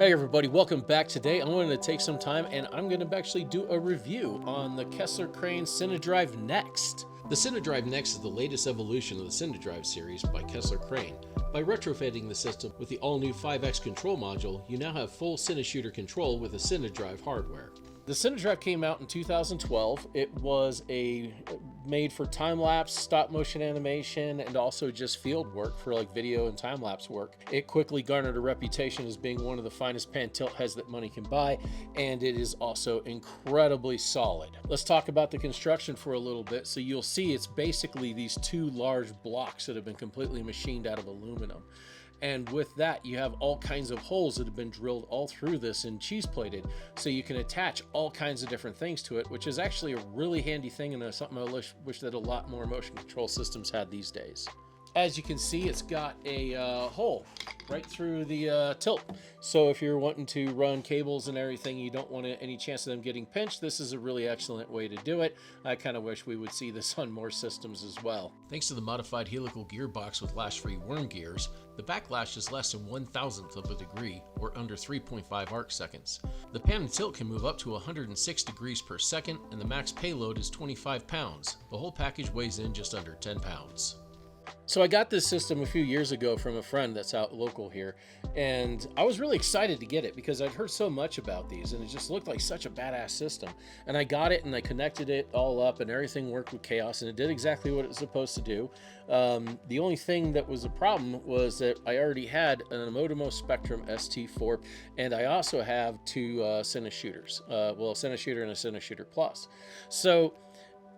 Hey everybody, welcome back. Today I wanted to take some time and I'm going to actually do a review on the KesslerCrane Cinedrive Next. The Cinedrive Next is the latest evolution of the Cinedrive series by KesslerCrane. By retrofitting the system with the all-new 5X control module, you now have full CineShooter control with the Cinedrive hardware. The Cinedrive came out in 2012. It was made for time-lapse, stop-motion animation, and also just field work for like video and time-lapse work. It quickly garnered a reputation as being one of the finest pan tilt heads that money can buy, and it is also incredibly solid. Let's talk about the construction for a little bit. So you'll see it's basically these two large blocks that have been completely machined out of aluminum. And with that, you have all kinds of holes that have been drilled all through this and cheese plated, so you can attach all kinds of different things to it, which is actually a really handy thing and something I wish that a lot more motion control systems had these days. As you can see, it's got a hole right through the tilt. So if you're wanting to run cables and everything, you don't want any chance of them getting pinched, this is a really excellent way to do it. I kind of wish we would see this on more systems as well. Thanks to the modified helical gearbox with lash-free worm gears, the backlash is less than 1/1000th of a degree, or under 3.5 arc seconds. The pan and tilt can move up to 106 degrees per second, and the max payload is 25 pounds. The whole package weighs in just under 10 pounds. So I got this system a few years ago from a friend that's out local here, and I was really excited to get it because I'd heard so much about these and it just looked like such a badass system. And I got it and I connected it all up and everything worked with chaos and it did exactly what it was supposed to do. The only thing that was a problem was that I already had an Omotimo Spectrum ST4 and I also have two CineShooters, a CineShooter and a CineShooter Plus. So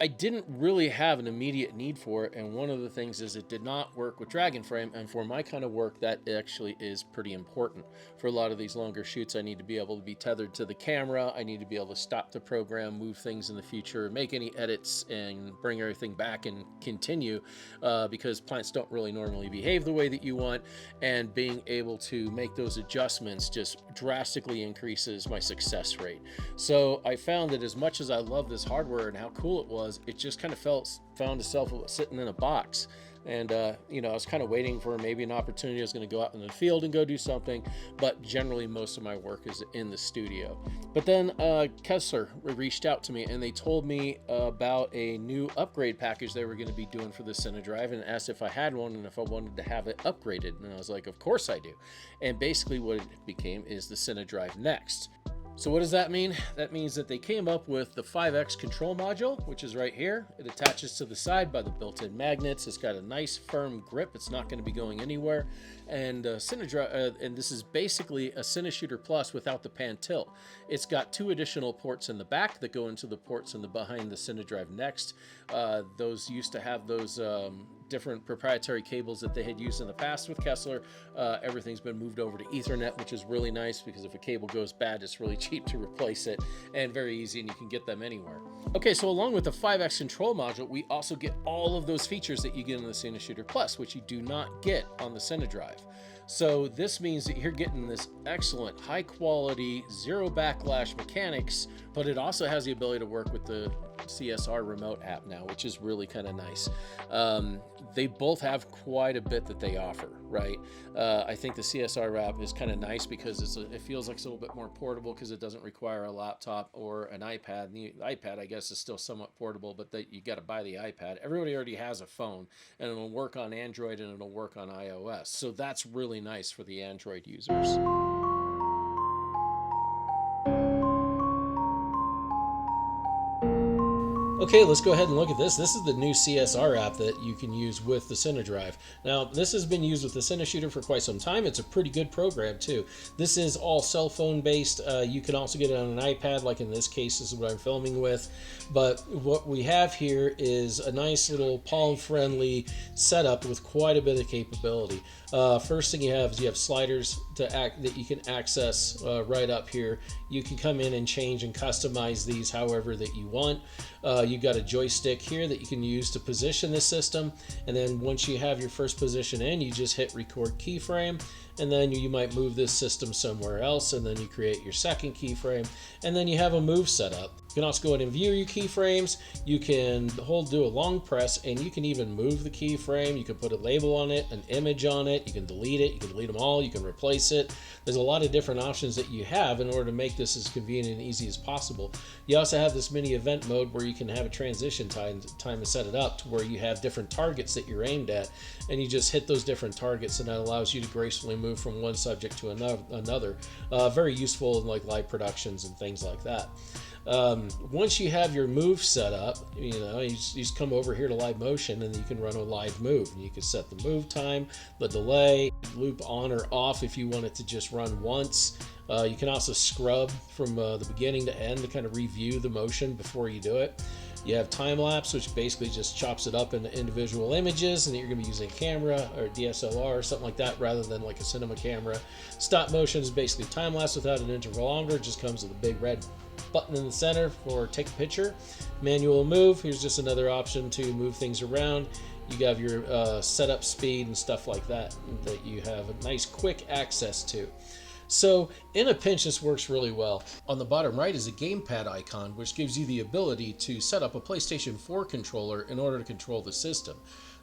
I didn't really have an immediate need for it, and one of the things is it did not work with Dragon Frame, and for my kind of work that actually is pretty important. For a lot of these longer shoots, I need to be able to be tethered to the camera, I need to be able to stop the program, move things in the future, make any edits, and bring everything back and continue, because plants don't really normally behave the way that you want, and being able to make those adjustments just drastically increases my success rate. So I found that as much as I love this hardware and how cool it was, it just kind of found itself sitting in a box. And I was kind of waiting for maybe an opportunity. I was going to go out in the field and go do something, but generally most of my work is in the studio. But then Kessler reached out to me and they told me about a new upgrade package they were going to be doing for the Cinedrive and asked if I had one and if I wanted to have it upgraded. And I was like, of course I do. And basically what it became is the Cinedrive Next. So what does that mean? That means that they came up with the 5X control module, which is right here. It attaches to the side by the built-in magnets. It's got a nice firm grip. It's not going to be going anywhere. And and this is basically a CineShooter Plus without the pan tilt. It's got two additional ports in the back that go into the ports in the behind the Cinedrive Next. Those used to have those different proprietary cables that they had used in the past with Kessler. Everything's been moved over to Ethernet, which is really nice because if a cable goes bad, it's really cheap to replace it and very easy, and you can get them anywhere. Okay, so along with the 5X control module, we also get all of those features that you get in the CineShooter Plus, which you do not get on the Cinedrive. So this means that you're getting this excellent, high quality, zero backlash mechanics, but it also has the ability to work with the CSR remote app now, which is really kind of nice. They both have quite a bit that they offer, right? I think the CSR app is kind of nice because it feels like it's a little bit more portable because it doesn't require a laptop or an iPad. And the iPad, I guess, is still somewhat portable, but you got to buy the iPad. Everybody already has a phone, and it'll work on Android and it'll work on iOS. So that's really nice for the Android users. Okay, let's go ahead and look at this. This is the new CSR app that you can use with the Cinedrive. Now, this has been used with the CineShooter for quite some time. It's a pretty good program, too. This is all cell phone based. You can also get it on an iPad, like in this case, this is what I'm filming with. But what we have here is a nice little palm-friendly setup with quite a bit of capability. First thing you have sliders that you can access right up here. You can come in and change and customize these however that you want. You've got a joystick here that you can use to position the system, and then once you have your first position in, you just hit record keyframe, and then you might move this system somewhere else, and then you create your second keyframe, and then you have a move set up. You can also go ahead and view your keyframes. You can do a long press, and you can even move the keyframe. You can put a label on it, an image on it. You can delete it. You can delete them all. You can replace it. There's a lot of different options that you have in order to make this as convenient and easy as possible. You also have this mini event mode where you can have a transition time to set it up to where you have different targets that you're aimed at, and you just hit those different targets, and that allows you to gracefully move from one subject to another. Very useful in like live productions and things like that. Once you have your move set up, you just come over here to live motion, and you can run a live move, and you can set the move time, the delay, loop on or off if you want it to just run once. You can also scrub from the beginning to end to kind of review the motion before you do it. You have time lapse, which basically just chops it up into individual images, and you're going to be using camera or DSLR or something like that rather than like a cinema camera. Stop motion is basically time lapse without an interval longer. It just comes with a big red button in the center for take a picture. Manual move, here's just another option to move things around. You have your setup speed and stuff like that you have a nice quick access to. So in a pinch, this works really well. On the bottom right is a gamepad icon, which gives you the ability to set up a PlayStation 4 controller in order to control the system.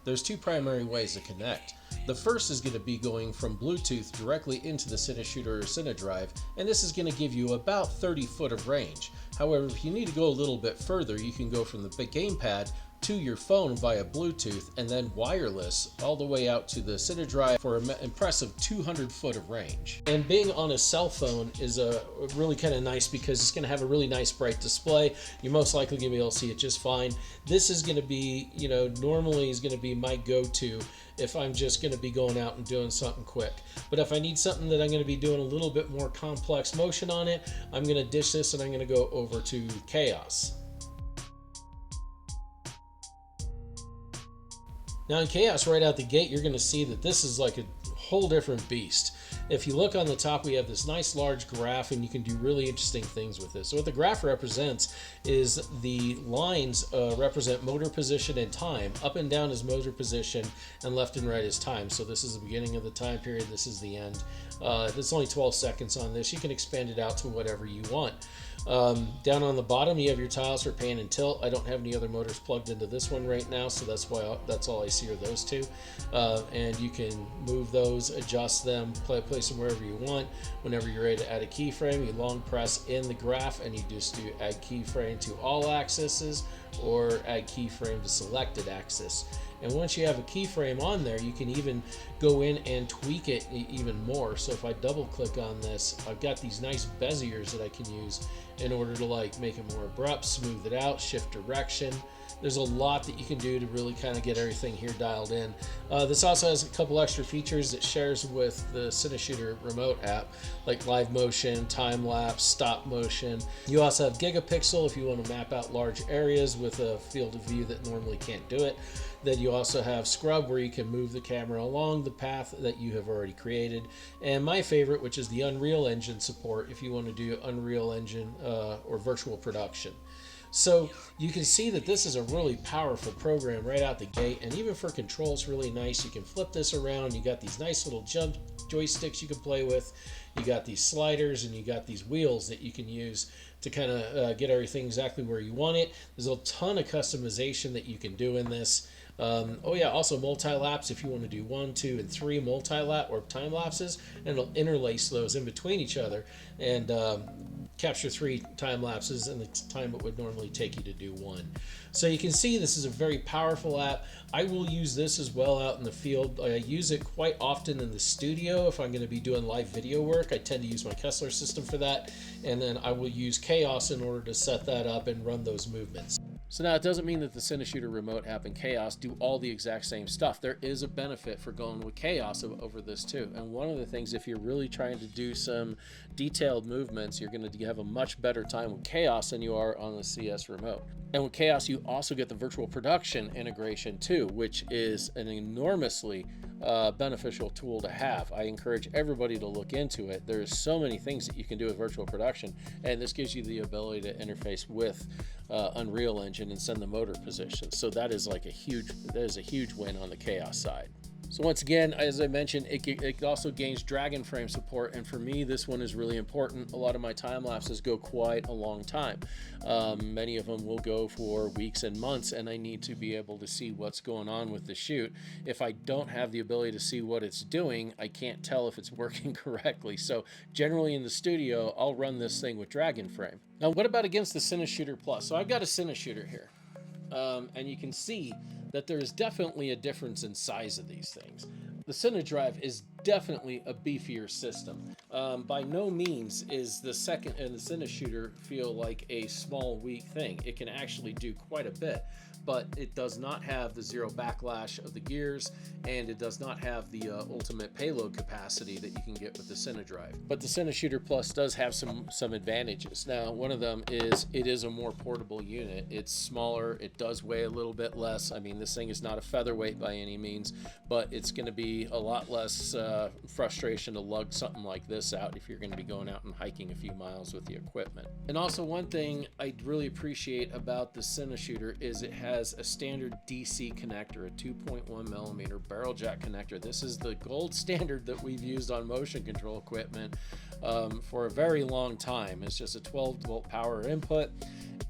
There's two primary ways to connect. The first is going to be going from Bluetooth directly into the CineShooter or Cinedrive, and this is going to give you about 30 foot of range. However, if you need to go a little bit further, you can go from the big gamepad to your phone via Bluetooth and then wireless all the way out to the Cinedrive for an impressive 200 foot of range. And being on a cell phone is really kind of nice because it's going to have a really nice bright display. You're most likely going to be able to see it just fine. This is going to be, normally is going to be my go-to if I'm just going to be going out and doing something quick. But if I need something that I'm going to be doing a little bit more complex motion on it, I'm going to ditch this and I'm going to go over to Chaos. Now in Chaos, right out the gate, you're going to see that this is like a whole different beast. If you look on the top, we have this nice large graph, and you can do really interesting things with this. So what the graph represents is the lines represent motor position and time. Up and down is motor position, and left and right is time. So this is the beginning of the time period, this is the end. There's only 12 seconds on this. You can expand it out to whatever you want. Down on the bottom, you have your tiles for pan and tilt. I don't have any other motors plugged into this one right now, so that's all I see are those two. And you can move those, adjust them, place them wherever you want. Whenever you're ready to add a keyframe, you long press in the graph, and you just do add keyframe to all axes or add keyframe to selected axis. And once you have a keyframe on there, you can even go in and tweak it even more. So if I double click on this, I've got these nice beziers that I can use in order to make it more abrupt, smooth it out, shift direction. There's a lot that you can do to really kind of get everything here dialed in. This also has a couple extra features it shares with the CineShooter remote app, like live motion, time lapse, stop motion. You also have gigapixel if you want to map out large areas with a field of view that normally can't do it. Then you also have scrub, where you can move the camera along the path that you have already created. And my favorite, which is the Unreal Engine support if you want to do Unreal Engine or virtual production. So you can see that this is a really powerful program right out the gate, and even for control it's really nice. You can flip this around. You got these nice little jump joysticks you can play with. You got these sliders, and you got these wheels that you can use to kind of get everything exactly where you want it. There's a ton of customization that you can do in this. Also multi-lapse if you want to do 1, 2, and 3 multi-lap or time lapses, and it'll interlace those in between each other and capture 3 time lapses in the time it would normally take you to do 1. So you can see this is a very powerful app. I will use this as well out in the field. I use it quite often in the studio if I'm going to be doing live video work. I tend to use my Kessler system for that, and then I will use Chaos in order to set that up and run those movements. So now it doesn't mean that the CineShooter remote app and Chaos do all the exact same stuff. There is a benefit for going with Chaos over this too. And one of the things, if you're really trying to do some detailed movements, you're going to have a much better time with Chaos than you are on the CS remote. And with Chaos, you also get the virtual production integration too, which is an enormously beneficial tool to have. I encourage everybody to look into it. There's so many things that you can do with virtual production, and this gives you the ability to interface with Unreal Engine and send the motor positions. So that is a huge win on the chaos side. So once again, as I mentioned, it also gains dragon frame support, and for me, this one is really important. A lot of my time lapses go quite a long time. Many of them will go for weeks and months, and I need to be able to see what's going on with the shoot. If I don't have the ability to see what it's doing, I can't tell if it's working correctly. So generally in the studio, I'll run this thing with dragon frame. Now, what about against the Cineshooter Plus? So I've got a Cineshooter here, and you can see that there is definitely a difference in size of these things. The Cinedrive is definitely a beefier system. By no means is the second and the Cineshooter feel like a small, weak thing. It can actually do quite a bit, but it does not have the zero backlash of the gears, and it does not have the ultimate payload capacity that you can get with the Cinedrive. But the Cineshooter Plus does have some advantages. Now, one of them is it is a more portable unit. It's smaller, it does weigh a little bit less. I mean, this thing is not a featherweight by any means, but it's going to be a lot less frustration to lug something like this out if you're going to be going out and hiking a few miles with the equipment. And also, one thing I really appreciate about the Cineshooter is it has a standard DC connector, a 2.1 millimeter barrel jack connector. This is the gold standard that we've used on motion control equipment for a very long time. It's just a 12-volt power input,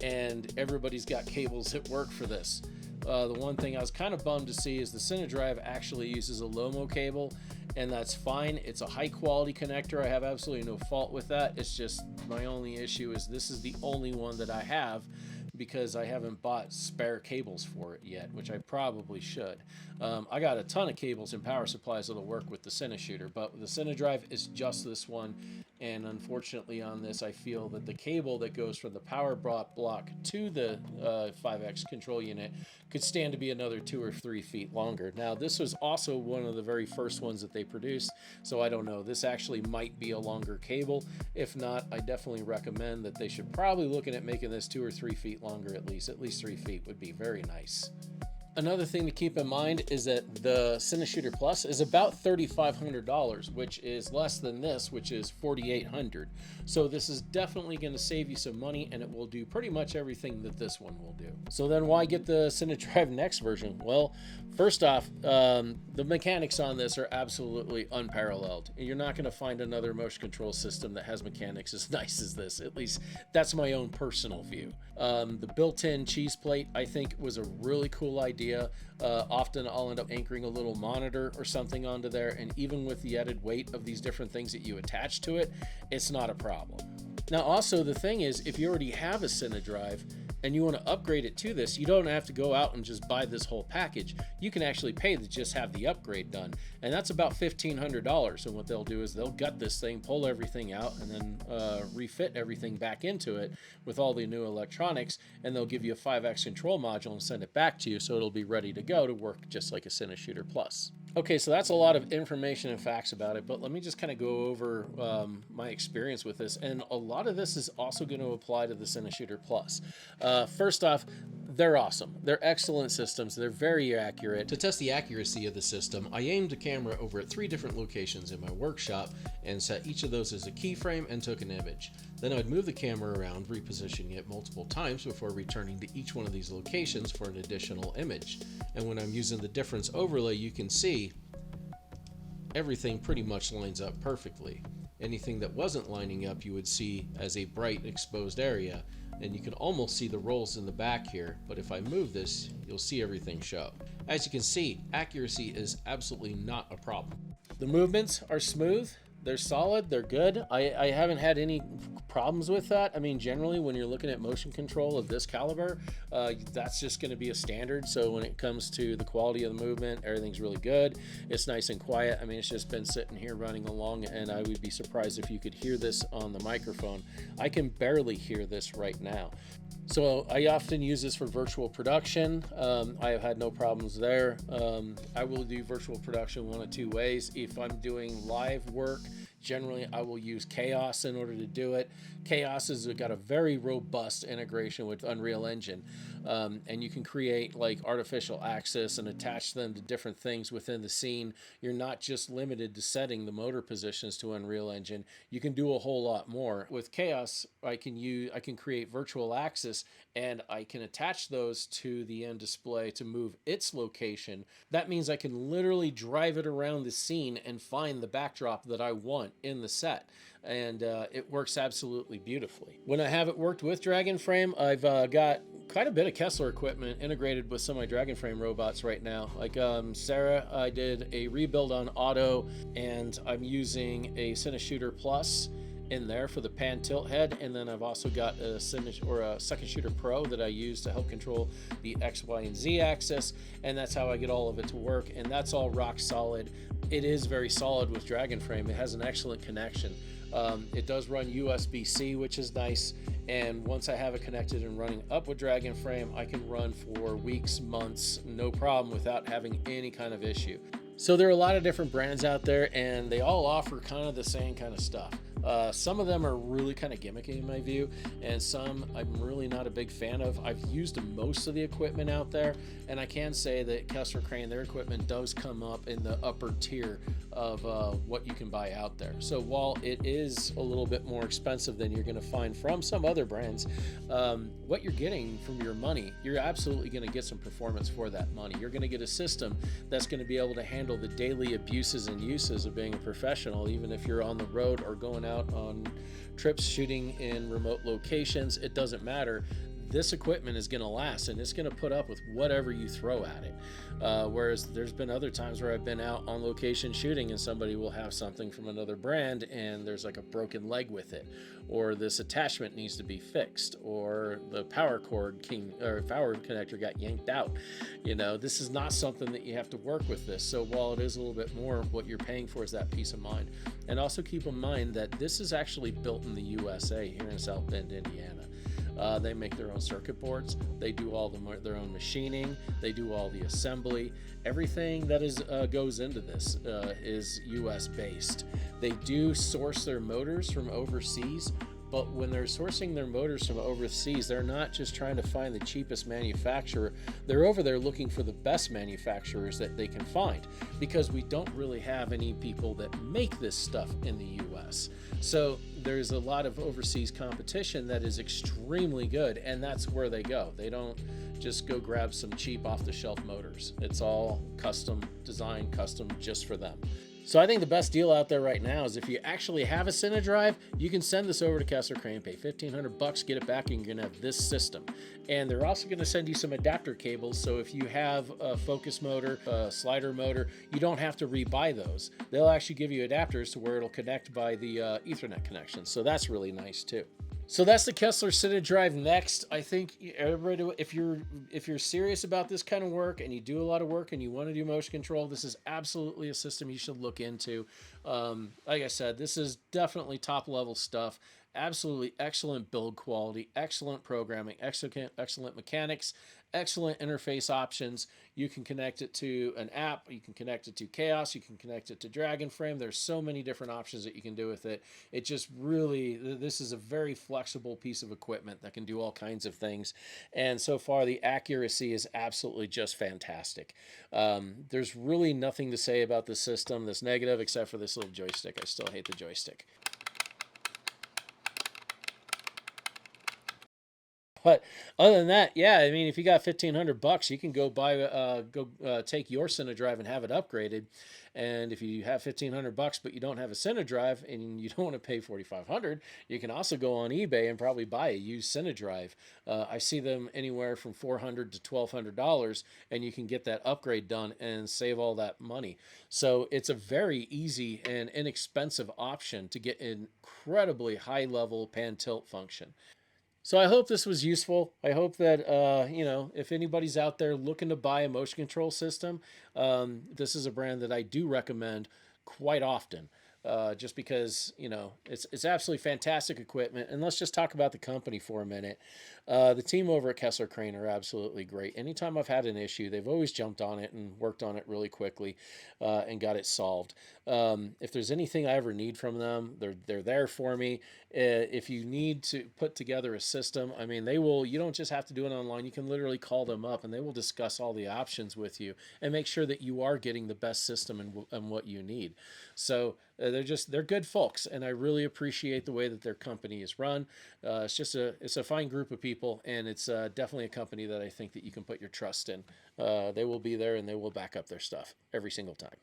and everybody's got cables that work for this. The one thing I was kind of bummed to see is the Cinedrive actually uses a LOMO cable, and that's fine. It's a high quality connector. I have absolutely no fault with that. It's just my only issue is this is the only one that I have, because I haven't bought spare cables for it yet, which I probably should. I got a ton of cables and power supplies that'll work with the Cineshooter, but the Cinedrive is just this one, and unfortunately on this, I feel that the cable that goes from the power block to the 5X control unit could stand to be another 2 or 3 feet longer. Now, this was also one of the very first ones that they produced, so I don't know. This actually might be a longer cable. If not, I definitely recommend that they should probably looking at making this 2 or 3 feet longer at least. At least 3 feet would be very nice. Another thing to keep in mind is that the Cineshooter Plus is about $3,500, which is less than this, which is $4,800. So this is definitely going to save you some money, and it will do pretty much everything that this one will do. So then why get the Cinedrive Next version? Well, first off, the mechanics on this are absolutely unparalleled. You're not going to find another motion control system that has mechanics as nice as this. At least that's my own personal view. The built-in cheese plate, I think, was a really cool idea. Often I'll end up anchoring a little monitor or something onto there, and even with the added weight of these different things that you attach to it, it's not a problem. Now also, the thing is, if you already have a Cinedrive and you want to upgrade it to this, you don't have to go out and just buy this whole package. You can actually pay to just have the upgrade done, and that's about $1,500. And what they'll do is they'll gut this thing, pull everything out, and then refit everything back into it with all the new electronics, and they'll give you a 5X control module and send it back to you, so it'll be ready to go to work just like a Cineshooter Plus. Okay, so that's a lot of information and facts about it, but let me just kind of go over my experience with this, and a lot of this is also going to apply to the Cineshooter Plus. First off, they're awesome. They're excellent systems. They're very accurate. To test the accuracy of the system, I aimed a camera over at 3 different locations in my workshop and set each of those as a keyframe and took an image. Then I'd move the camera around, repositioning it multiple times before returning to each one of these locations for an additional image. And when I'm using the difference overlay, you can see everything pretty much lines up perfectly. Anything that wasn't lining up you would see as a bright exposed area, and you can almost see the rolls in the back here, but if I move this, you'll see everything show. As you can see, accuracy is absolutely not a problem. The movements are smooth, they're solid, they're good. I haven't had any problems with that. I mean, generally when you're looking at motion control of this caliber, that's just going to be a standard. So when it comes to the quality of the movement, everything's really good. It's nice and quiet. I mean, it's just been sitting here running along, and I would be surprised if you could hear this on the microphone. I can barely hear this right now. So I often use this for virtual production. I have had no problems there. I will do virtual production one of 2 ways. If I'm doing live work Generally, I will use Chaos in order to do it. Chaos has got a very robust integration with Unreal Engine, and you can create like artificial axis and attach them to different things within the scene. You're not just limited to setting the motor positions to Unreal Engine. You can do a whole lot more. With Chaos, I can create virtual axis, and I can attach those to the end display to move its location. That means I can literally drive it around the scene and find the backdrop that I want in the set. And it works absolutely beautifully. When I have it worked with Dragon Frame, I've got quite a bit of Kessler equipment integrated with some of my Dragon Frame robots right now. Like Sarah, I did a rebuild on auto, and I'm using a Cinedrive Plus in there for the pan tilt head, and then I've also got a Second Shooter Pro that I use to help control the X, Y, and Z axis, and that's how I get all of it to work, and that's all rock solid. It is very solid with Dragon Frame. It has an excellent connection. It does run USB-C, which is nice, and once I have it connected and running up with Dragon Frame, I can run for weeks, months, no problem, without having any kind of issue. So there are a lot of different brands out there, and they all offer kind of the same kind of stuff. Some of them are really kind of gimmicky in my view, and some I'm really not a big fan of. I've used most of the equipment out there, and I can say that KesslerCrane, their equipment does come up in the upper tier of what you can buy out there. So while it is a little bit more expensive than you're going to find from some other brands, what you're getting from your money, you're absolutely going to get some performance for that money. You're going to get a system that's going to be able to handle the daily abuses and uses of being a professional, even if you're on the road or going out on trips shooting in remote locations. It doesn't matter. This equipment is going to last, and it's going to put up with whatever you throw at it. Whereas there's been other times where I've been out on location shooting and somebody will have something from another brand and there's like a broken leg with it, or this attachment needs to be fixed, or the power connector got yanked out. You know, this is not something that you have to work with this. So while it is a little bit more, what you're paying for is that peace of mind. And also keep in mind that this is actually built in the USA here in South Bend, Indiana. They make their own circuit boards. They do all their own machining. They do all the assembly. Everything that goes into this is US based. They do source their motors from overseas, but when they're sourcing their motors from overseas, they're not just trying to find the cheapest manufacturer. They're over there looking for the best manufacturers that they can find, because we don't really have any people that make this stuff in the US. So there's a lot of overseas competition that is extremely good, and that's where they go. They don't just go grab some cheap off-the-shelf motors. It's all custom designed, custom just for them. So I think the best deal out there right now is if you actually have a Cinedrive, you can send this over to KesslerCrane, pay $1,500, get it back, and you're going to have this system. And they're also going to send you some adapter cables, so if you have a focus motor, a slider motor, you don't have to rebuy those. They'll actually give you adapters to where it'll connect by the Ethernet connection, so that's really nice too. So that's the Kessler Cinedrive Next. I think everybody, if you're serious about this kind of work and you do a lot of work and you want to do motion control, this is absolutely a system you should look into. Like I said, this is definitely top level stuff. Absolutely excellent build quality, excellent programming, excellent mechanics, excellent interface options. You can connect it to an app, you can connect it to Chaos, you can connect it to Dragon Frame. There's so many different options that you can do with it. It just really, this is a very flexible piece of equipment that can do all kinds of things. And so far, the accuracy is absolutely just fantastic. There's really nothing to say about the system that's negative, except for this little joystick. I still hate the joystick. But other than that, yeah, I mean, if you got $1,500, you can go buy, take your Cinedrive and have it upgraded. And if you have $1,500, but you don't have a Cinedrive and you don't want to pay $4,500, you can also go on eBay and probably buy a used Cinedrive. I see them anywhere from $400 to $1,200, and you can get that upgrade done and save all that money. So it's a very easy and inexpensive option to get incredibly high-level pan tilt function. So I hope this was useful. I hope that, if anybody's out there looking to buy a motion control system, this is a brand that I do recommend quite often. just because it's absolutely fantastic equipment. And let's just talk about the company for a minute. The team over at KesslerCrane are absolutely great. Anytime I've had an issue, they've always jumped on it and worked on it really quickly and got it solved. If there's anything I ever need from them, they're there for me. If you need to put together a system, I mean, they will. You don't just have to do it online. You can literally call them up, and they will discuss all the options with you and make sure that you are getting the best system and what you need. So they're good folks, and I really appreciate the way that their company is run. It's a fine group of people, and it's definitely a company that I think that you can put your trust in. They will be there, and they will back up their stuff every single time.